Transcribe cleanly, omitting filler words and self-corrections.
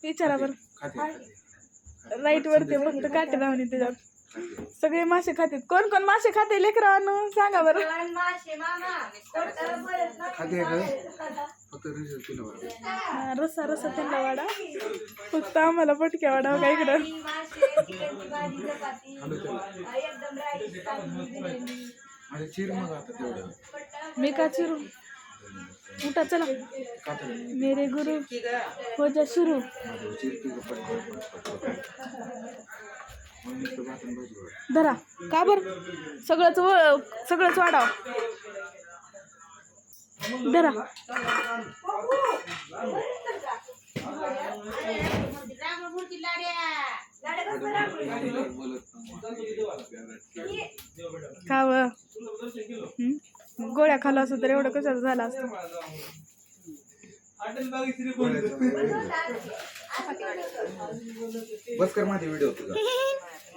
विचारा बरं. राईट वरती फक्त काटे लावणे त्याच्यात. सगळे मासे खातात. कोण कोण मासे खाते लेकरांनो सांगा बरं. रस्सा रस्सा त्यांना वाडा, फक्त आम्हाला पटक्या वाडा का इकडं. मी का चिरू. उठा चला. मेरे गुरु हो जा सुरू. धरा का बर सगळंच वाढाव. धरा खाव. गोळ्या खाल्ला असं तर एवढं कशाचं झालं असतं. बस कर माझे व्हिडिओ तुझा.